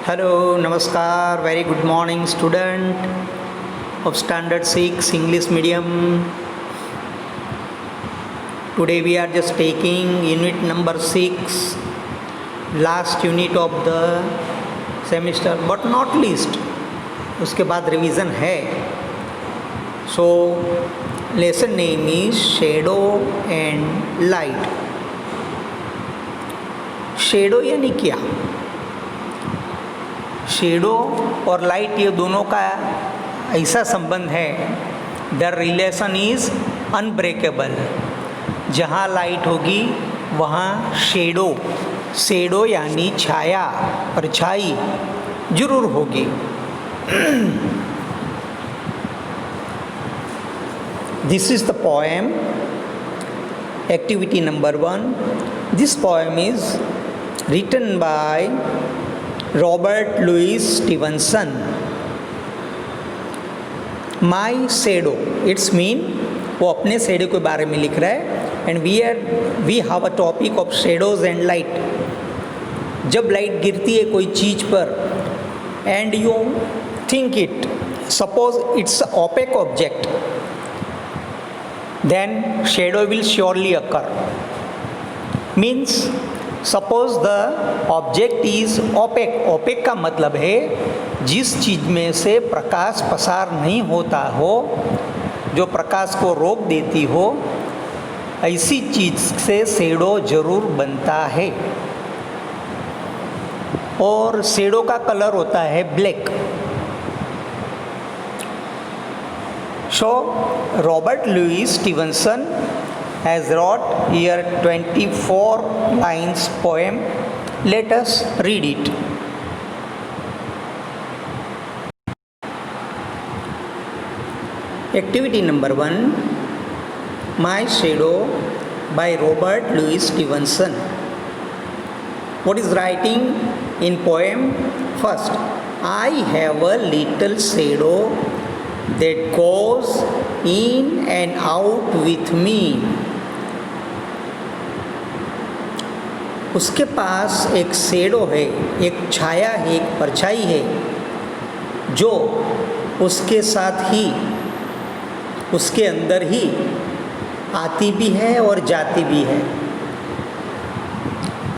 Hello, Namaskar, very good morning, student of Standard 6 English Medium. Today we are just taking unit number 6, last unit of the semester, but not least. उसके बाद revision है. So, lesson name is Shadow and Light. Shadow यानी क्या? Shadow और light ये दोनों का ऐसा संबंध है, द रिलेशन इज़ अनब्रेकेबल. जहाँ लाइट होगी वहाँ शेडो यानी छाया, परछाई जरूर होगी. This is the poem, activity number 1. This poem is written by Robert Louis Stevenson. My shadow, it's mean वो अपने शेडो के बारे में लिख रहा है. And we have a topic of shadows and light. जब लाइट गिरती है कोई चीज़ पर and you think it, suppose it's opaque object, then shadow will surely occur. Means suppose the object is opaque. Opaque का मतलब है जिस चीज़ में से प्रकाश पसार नहीं होता हो, जो प्रकाश को रोक देती हो, ऐसी चीज़ से शेडो जरूर बनता है. और शेडो का कलर होता है black. So Robert Louis Stevenson has wrote here 24 lines poem. Let us read it. Activity number 1, My Shadow by Robert Louis Stevenson. What is writing in poem? First, I have a little shadow that goes in and out with me. उसके पास एक shadow है, एक छाया है, एक परछाई है, जो उसके साथ ही, उसके अंदर ही आती भी है और जाती भी है.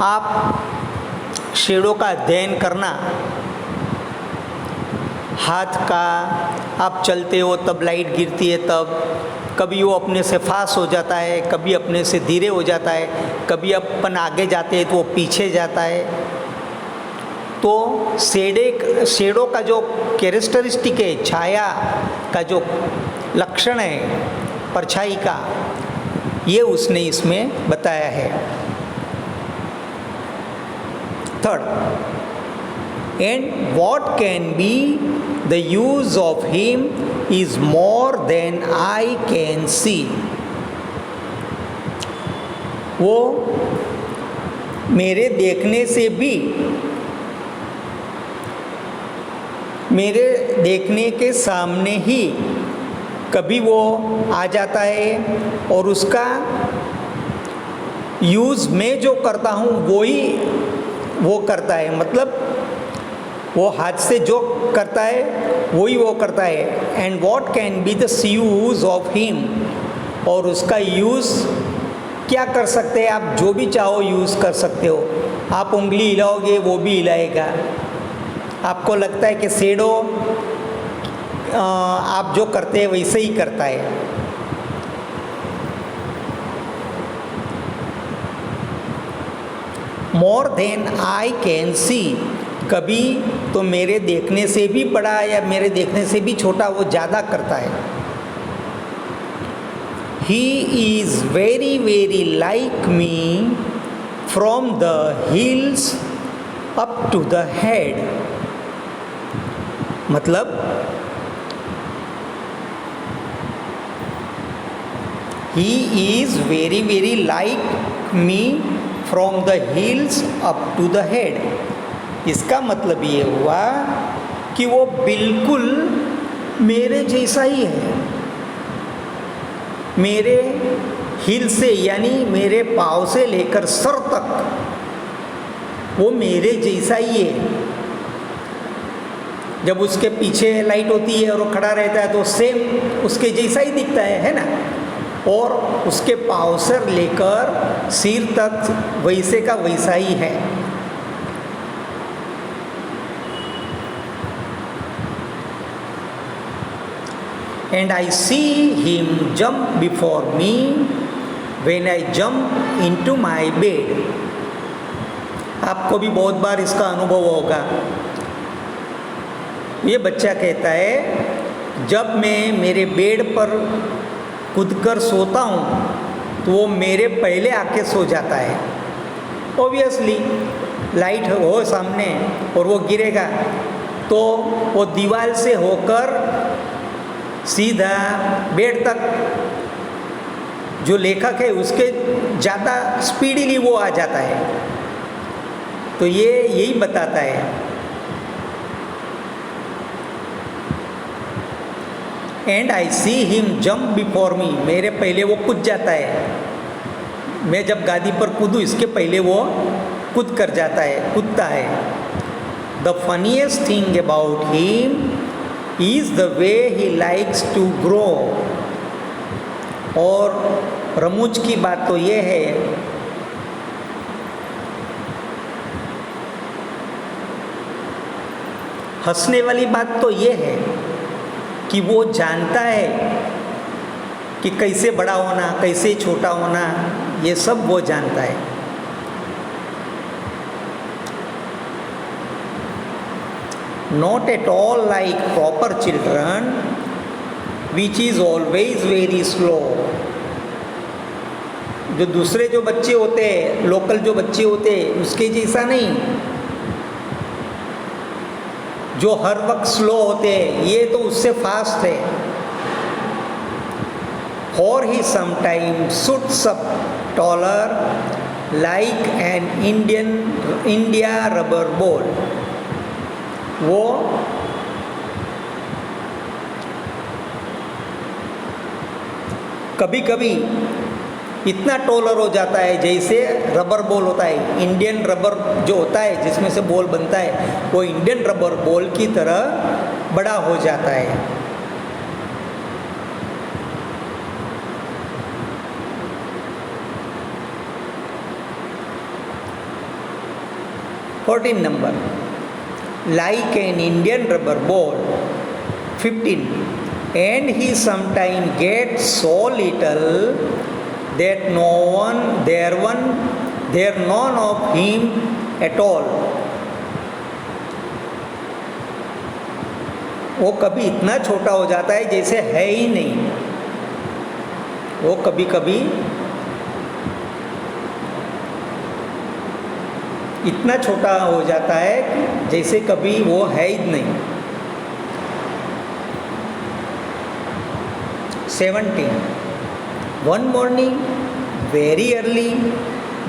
आप शेडो का अध्ययन करना, हाथ का, आप चलते हो तब लाइट गिरती है, तब कभी वो अपने से फास्ट हो जाता है, कभी अपने से धीरे हो जाता है, कभी अपन आगे जाते हैं तो वो पीछे जाता है. तो शेडो का जो कैरेक्टरिस्टिक है, छाया का जो लक्षण है परछाई का, ये उसने इसमें बताया है. Third, and what can be the use of him is more than I can see. वो मेरे देखने से भी, मेरे देखने के सामने ही कभी वो आ जाता है और उसका यूज़ मैं जो करता हूँ वही वो करता है. मतलब वो हाथ से जो करता है वही वो करता है. And what can be the use of him, और उसका यूज़ क्या कर सकते हैं आप, जो भी चाहो यूज़ कर सकते हो. आप उंगली हिलाओगे वो भी हिलाएगा. आपको लगता है कि शेडो आप जो करते हैं वैसे ही करता है. More then I can see, कभी तो मेरे देखने से भी बड़ा या मेरे देखने से भी छोटा वो ज़्यादा करता है. He is very very like me from the hills up to the head. मतलब he is very very like me from the hills up to the head. इसका मतलब ये हुआ कि वो बिल्कुल मेरे जैसा ही है. मेरे हिल से यानी मेरे पाँव से लेकर सर तक वो मेरे जैसा ही है. जब उसके पीछे लाइट होती है और वो खड़ा रहता है तो सेम उसके जैसा ही दिखता है ना। और उसके पाँव से लेकर सिर तक वैसे का वैसा ही है। And I see him jump before me when I jump into my bed. आपको भी बहुत बार इसका अनुभव होगा। ये बच्चा कहता है जब मैं मेरे बेड पर कूदकर सोता हूँ तो वो मेरे पहले आके सो जाता है। ऑब्वियसली लाइट हो सामने और वो गिरेगा तो वो दीवार से होकर सीधा बेड तक जो लेखक है उसके ज़्यादा स्पीडीली वो आ जाता है। तो ये यही बताता है। And I see him jump before me, मेरे पहले वो कूद जाता है। मैं जब गादी पर कूदूँ इसके पहले वो कूद कर जाता है, कूदता है। The funniest thing about him is the way he likes to grow. और रमूज की बात तो ये है हंसने वाली बात तो ये है कि वो जानता है कि कैसे बड़ा होना, कैसे छोटा होना, ये सब वो जानता है। Not at all like proper children, which is always very slow. जो दूसरे जो बच्चे होते हैं, लोकल जो बच्चे होते हैं, उसके जैसा नहीं जो हर वक्त स्लो होते हैं, ये तो उससे फास्ट है। For he sometimes shoots up taller like an India rubber ball. वो कभी कभी इतना टॉलर हो जाता है जैसे रबर बॉल होता है। इंडियन रबर जो होता है जिसमें से बॉल बनता है वो इंडियन रबर बॉल की तरह बड़ा हो जाता है। Fourteen number, like an Indian rubber ball. 15. And he sometimes gets so little that there none of him at all. वो कभी इतना छोटा हो जाता है जैसे है ही नहीं। वो कभी कभी इतना छोटा हो जाता है जैसे कभी वो है ही नहीं। 17. One morning very early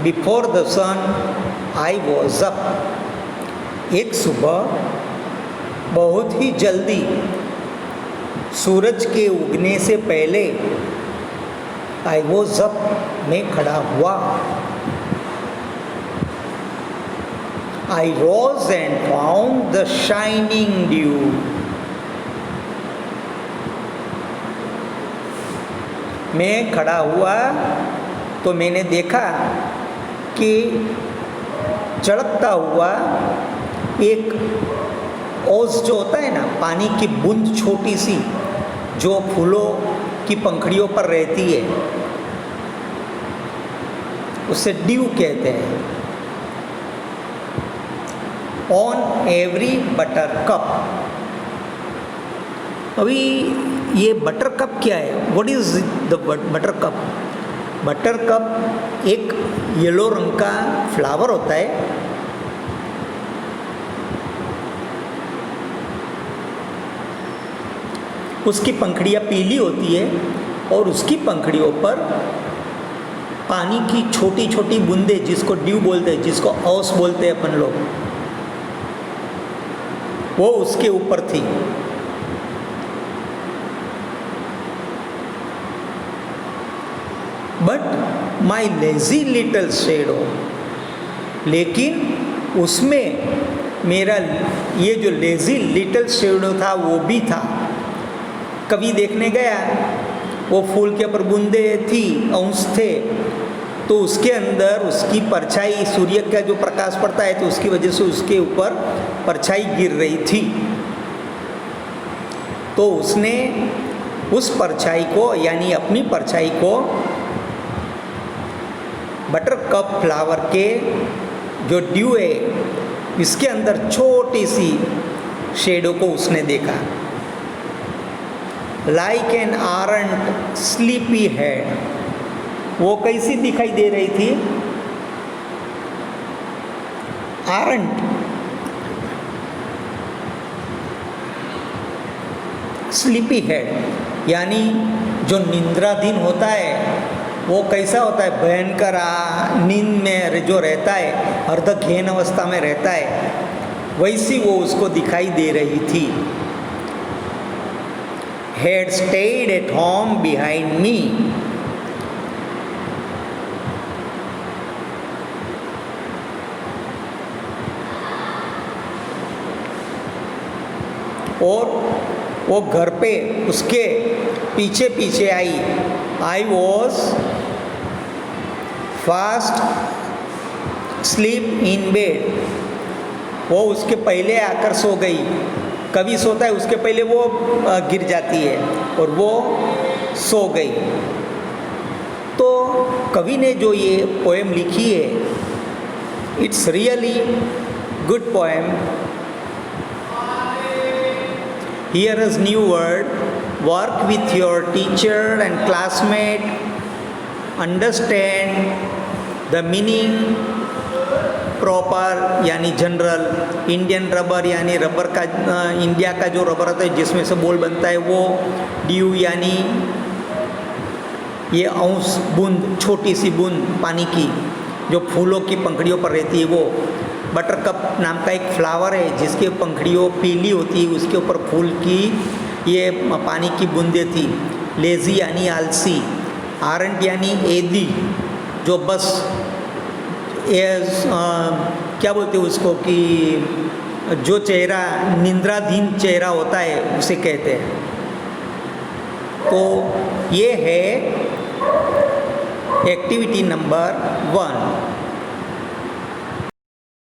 before the sun I was up. एक सुबह बहुत ही जल्दी सूरज के उगने से पहले I was up, मैं खड़ा हुआ। I rose and found the shining dew. मैं खड़ा हुआ तो मैंने देखा कि चढ़ता हुआ एक ओस जो होता है ना, पानी की बूंद छोटी सी जो फूलों की पंखड़ियों पर रहती है, उसे ड्यू कहते हैं। On every butter cup. अभी ये बटर कप क्या है? What is the butter cup? Butter cup एक येलो रंग का फ्लावर होता है। उसकी पंखड़ियाँ पीली होती है और उसकी पंखड़ियों पर पानी की छोटी छोटी बूंदें, जिसको ड्यू बोलते हैं, जिसको औस बोलते हैं अपन लोग, वो उसके ऊपर थी। But my lazy little shadow, लेकिन उसमें मेरा ये जो लेज़ी लिटिल शेडो था वो भी था। कभी देखने गया, वो फूल के ऊपर बूंदे थी, अंश थे, तो उसके अंदर उसकी परछाई, सूर्य का जो प्रकाश पड़ता है तो उसकी वजह से उसके ऊपर परछाई गिर रही थी। तो उसने उस परछाई को, यानी अपनी परछाई को, बटरकप फ्लावर के जो ड्यू है इसके अंदर छोटी सी शेडो को उसने देखा। Like an aren't sleepy head, वो कैसी दिखाई दे रही थी? आरंट, स्लीपी हेड, यानी जो निंद्राधीन होता है वो कैसा होता है? भयंकर नींद में जो रहता है, अर्धगहन अवस्था में रहता है, वैसी वो उसको दिखाई दे रही थी। Had stayed at home behind me. और वो घर पे उसके पीछे पीछे आई। I was fast sleep in bed, वो उसके पहले आकर सो गई। कभी सोता है उसके पहले वो गिर जाती है और वो सो गई। तो कवि ने जो ये पोएम लिखी है, it's really good poem. Here is new word, work with your teacher and classmate, understand the meaning proper यानी जनरल, इंडियन रबर यानी रबर का, इंडिया का जो रबर होता है जिसमें से बॉल बनता है वो, ड्यू यानी ये अंश, बूंद, छोटी सी बूंद पानी की जो फूलों की पंखड़ियों पर रहती है वो। बटरकप नाम का एक फ्लावर है जिसके पंखड़ियों पीली होती है, उसके ऊपर फूल की ये पानी की बूंदें थी। लेज़ी यानी आलसी, आरंट यानी एदी, जो बस ये क्या बोलते हैं उसको कि जो चेहरा निंद्राधीन चेहरा होता है उसे कहते हैं। तो ये है एक्टिविटी नंबर 1।